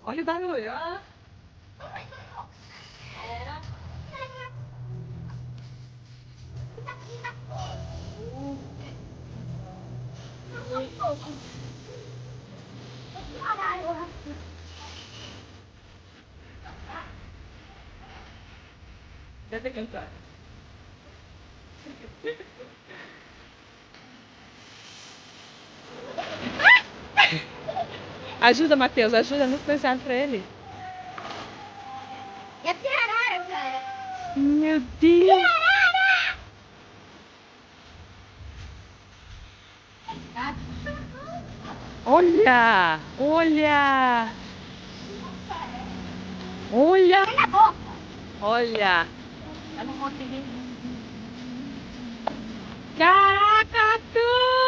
Olha o barulho, ó. Deve cantar. Ajuda, Matheus, ajuda no pesado pra ele. É pirarara, cara. Meu Deus! Olha! Olha! Olha! Olha! Eu não vou conseguir. Caraca, tu!